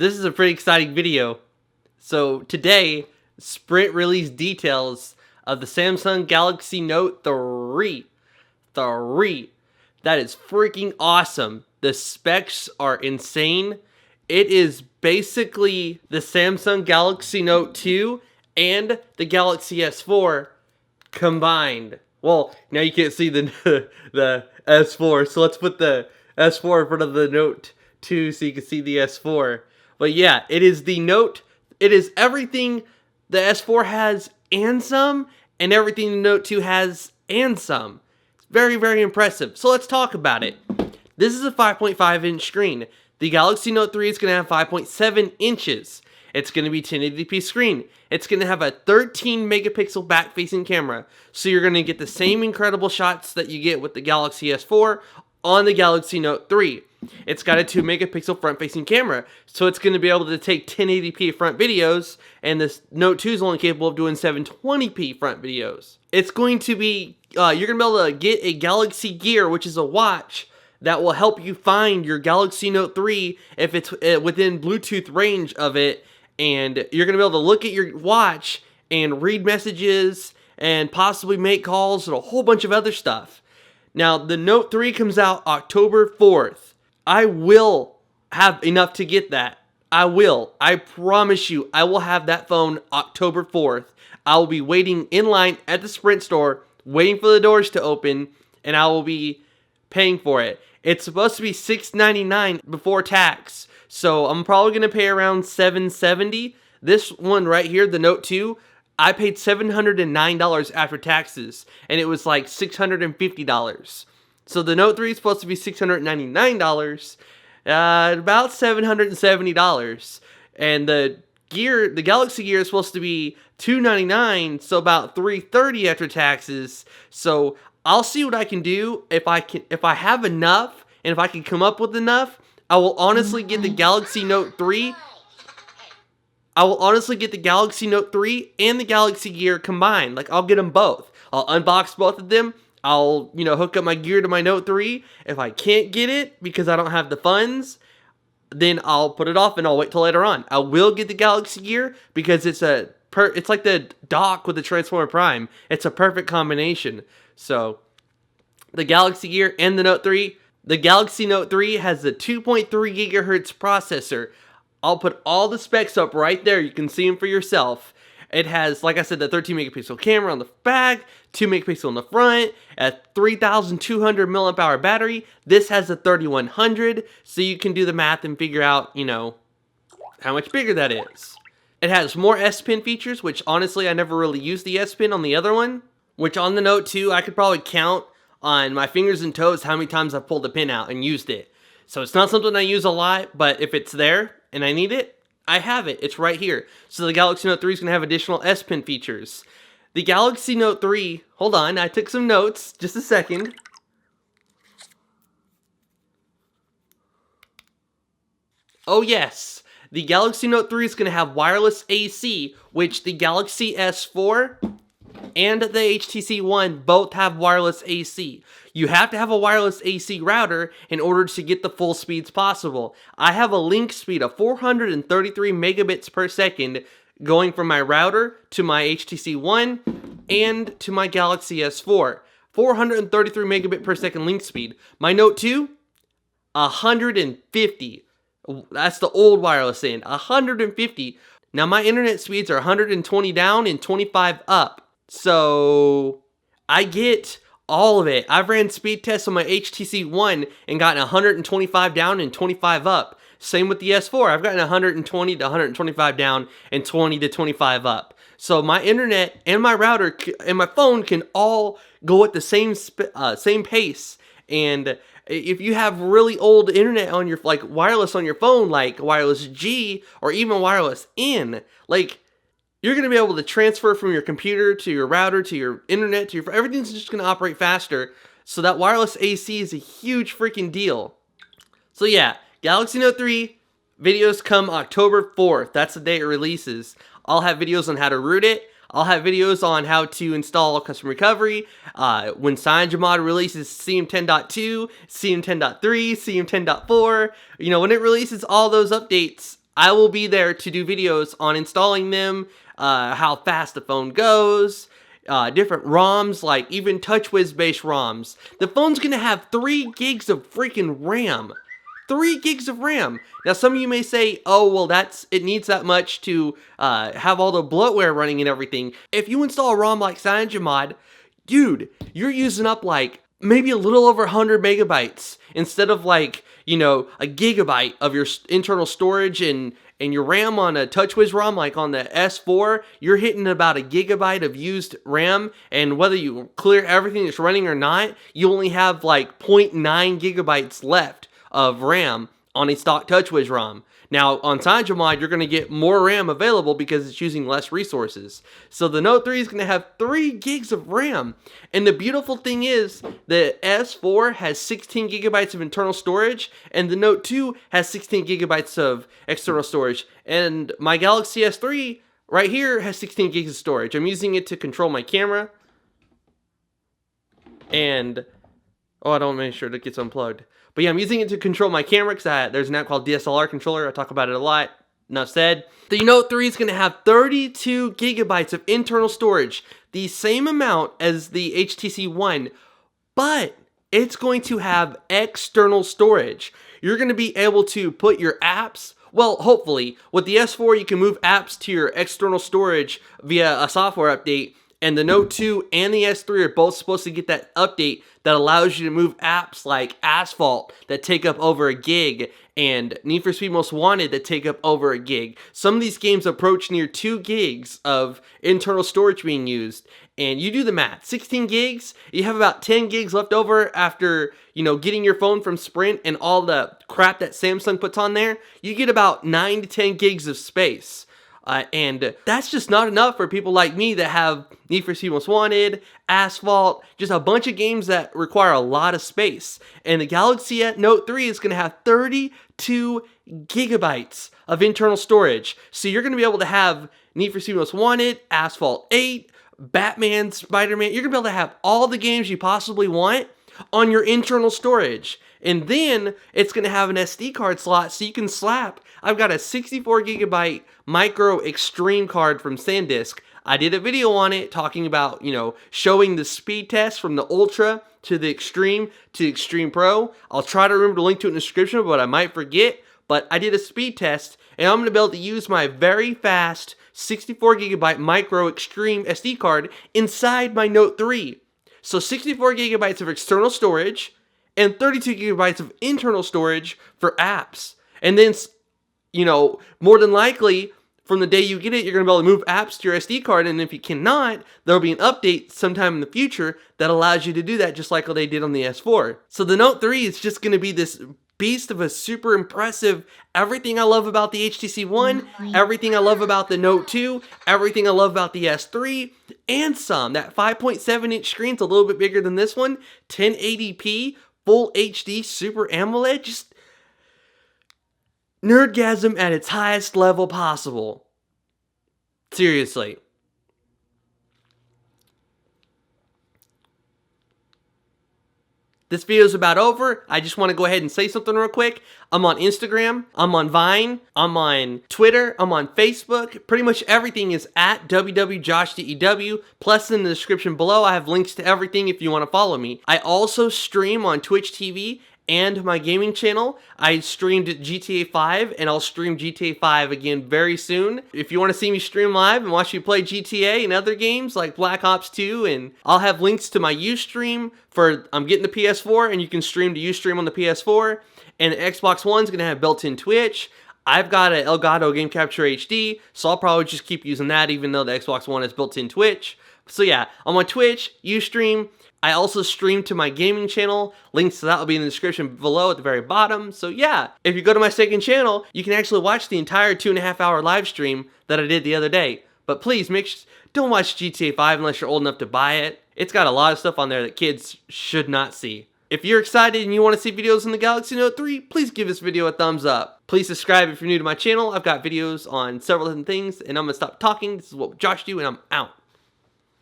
This is a pretty exciting video. So today, Sprint released details of the Samsung Galaxy Note 3. That is freaking awesome. The specs are insane. It is basically the Samsung Galaxy Note 2 and the Galaxy S4 combined. Well, now you can't see the S4, so let's put the S4 in front of the Note 2 so you can see the S4. But yeah, it is the Note. It is everything the S4 has and some, and everything the Note 2 has and some. It's very, very impressive. So let's talk about it. This is a 5.5-inch screen. The Galaxy Note 3 is going to have 5.7 inches. It's going to be 1080p screen. It's going to have a 13 megapixel back-facing camera. So you're going to get the same incredible shots that you get with the Galaxy S4 on the Galaxy Note 3. It's got a 2 megapixel front-facing camera. So it's going to be able to take 1080p front videos, and this Note 2 is only capable of doing 720p front videos. It's going to be, you're going to be able to get a Galaxy Gear, which is a watch that will help you find your Galaxy Note 3 if it's within Bluetooth range of it. And you're going to be able to look at your watch and read messages and possibly make calls and a whole bunch of other stuff. Now, the Note 3 comes out October 4th. I will have enough to get that. I will. I promise you, I will have that phone October 4th. I will be waiting in line at the Sprint store, waiting for the doors to open, and I will be paying for it. It's supposed to be $699 before tax. So I'm probably going to pay around $770. This one right here, the Note 2, I paid $709 after taxes, and it was like $650. So the Note 3 is supposed to be $699, about $770. And the Galaxy Gear is supposed to be $299, so about $330 after taxes. So I'll see what I can do. If I have enough, and if I can come up with enough, I will honestly get the Galaxy Note 3. I will honestly get the Galaxy Note 3 and the Galaxy Gear combined. Like, I'll get them both. I'll unbox both of them. I'll, hook up my Gear to my Note 3. If I can't get it because I don't have the funds, then I'll put it off and I'll wait till later on. I will get the Galaxy Gear because it's like the dock with the Transformer Prime. It's a perfect combination. So, the Galaxy Gear and the Note 3. The Galaxy Note 3 has a 2.3 gigahertz processor. I'll put all the specs up right there. You can see them for yourself. It has, like I said, the 13 megapixel camera on the back, 2 megapixel on the front, a 3,200 milliamp hour battery. This has a 3,100, so you can do the math and figure out, how much bigger that is. It has more S Pen features, which honestly, I never really used the S Pen on the other one, which on the Note 2, I could probably count on my fingers and toes how many times I've pulled the pin out and used it. So it's not something I use a lot, but if it's there and I need it, I have it. It's right here. So the Galaxy Note 3 is going to have additional S Pen features. The Galaxy Note 3, hold on, I took some notes, just a second. Oh yes, the Galaxy Note 3 is going to have wireless AC, which the Galaxy S4 and the HTC One both have wireless AC. You have to have a wireless AC router in order to get the full speeds possible. I have a link speed of 433 megabits per second going from my router to my HTC One and to my Galaxy S4. 433 megabit per second link speed. My Note 2, 150. That's the old wireless end. 150. Now my internet speeds are 120 down and 25 up. So, I get all of it. I've ran speed tests on my HTC One and gotten 125 down and 25 up. Same with the S4. I've gotten 120 to 125 down and 20 to 25 up. So, my internet and my router and my phone can all go at the same pace. And if you have really old internet on your, wireless on your phone, like wireless G or even wireless N, you're going to be able to transfer from your computer to your router to your internet to your... Everything's just going to operate faster. So that wireless AC is a huge freaking deal. So yeah, Galaxy Note 3 videos come October 4th. That's the day it releases. I'll have videos on how to root it. I'll have videos on how to install custom recovery. When CyanogenMod releases CM10.2, CM10.3, CM10.4. When it releases all those updates, I will be there to do videos on installing them, how fast the phone goes, different ROMs, like even TouchWiz based ROMs. The phone's gonna have 3 gigs of freaking RAM. 3 gigs of RAM. Now some of you may say, oh well, it needs that much to have all the bloatware running and everything. If you install a ROM like CyanogenMod, dude, you're using up like maybe a little over 100 megabytes instead of like, you know, a gigabyte of your internal storage, and your RAM on a TouchWiz ROM like on the S4, you're hitting about a gigabyte of used RAM, and whether you clear everything that's running or not, you only have like 0.9 gigabytes left of RAM on a stock TouchWiz ROM. Now, on CyanogenMod, you're going to get more RAM available because it's using less resources. So the Note 3 is going to have 3 gigs of RAM. And the beautiful thing is, the S4 has 16 gigabytes of internal storage, and the Note 2 has 16 gigabytes of external storage. And my Galaxy S3 right here has 16 gigs of storage. I'm using it to control my camera. And, oh, I don't make sure it gets unplugged. But yeah, I'm using it to control my camera because there's an app called DSLR Controller. I talk about it a lot. Enough said. The Note 3 is going to have 32 gigabytes of internal storage, the same amount as the HTC One, but it's going to have external storage. You're going to be able to put your apps, well, hopefully, with the S4 you can move apps to your external storage via a software update, and the Note 2 and the S3 are both supposed to get that update that allows you to move apps like Asphalt that take up over a gig, and Need for Speed Most Wanted that take up over a gig. Some of these games approach near 2 gigs of internal storage being used, and you do the math. 16 gigs, you have about 10 gigs left over after, you know, getting your phone from Sprint and all the crap that Samsung puts on there. You get about 9 to 10 gigs of space. And that's just not enough for people like me that have Need for Speed Most Wanted, Asphalt, just a bunch of games that require a lot of space. And the Galaxy Note 3 is going to have 32 gigabytes of internal storage. So you're going to be able to have Need for Speed Most Wanted, Asphalt 8, Batman, Spider-Man. You're going to be able to have all the games you possibly want on your internal storage. And then it's going to have an SD card slot so you can slap. I've got a 64 gigabyte micro extreme card from SanDisk. I did a video on it talking about, you know, showing the speed test from the Ultra to the Extreme to the Extreme Pro. I'll try to remember to link to it in the description, but I might forget. But I did a speed test, and I'm going to be able to use my very fast 64 gigabyte micro extreme SD card inside my Note 3. So 64 gigabytes of external storage and 32 gigabytes of internal storage for apps. And then, you know, more than likely, from the day you get it, you're going to be able to move apps to your SD card, and if you cannot, there'll be an update sometime in the future that allows you to do that, just like what they did on the S4. So the Note 3 is just going to be this beast of a super impressive, everything I love about the HTC One, everything I love about the Note 2, everything I love about the S3, and some. That 5.7-inch screen's a little bit bigger than this one, 1080p, Full HD Super AMOLED, just nerdgasm at its highest level possible. Seriously. This video is about over. I just want to go ahead and say something real quick. I'm on Instagram, I'm on Vine, I'm on Twitter, I'm on Facebook. Pretty much everything is at wwjoshdew. Plus in the description below, I have links to everything if you want to follow me. I also stream on Twitch TV and my gaming channel. I streamed GTA 5, and I'll stream GTA 5 again very soon. If you want to see me stream live and watch me play GTA and other games like Black Ops 2, and I'll have links to my Ustream for, I'm getting the PS4, and you can stream to Ustream on the PS4, and the Xbox One's going to have built-in Twitch. I've got an Elgato Game Capture HD, so I'll probably just keep using that even though the Xbox One has built-in Twitch. So yeah, I'm on Twitch, Ustream. I also stream to my gaming channel. Links to that will be in the description below at the very bottom. So yeah, if you go to my second channel, you can actually watch the entire 2.5-hour live stream that I did the other day. But please, don't watch GTA 5 unless you're old enough to buy it. It's got a lot of stuff on there that kids should not see. If you're excited and you want to see videos on the Galaxy Note 3, please give this video a thumbs up. Please subscribe if you're new to my channel. I've got videos on several different things, and I'm going to stop talking. This is what Josh do, and I'm out.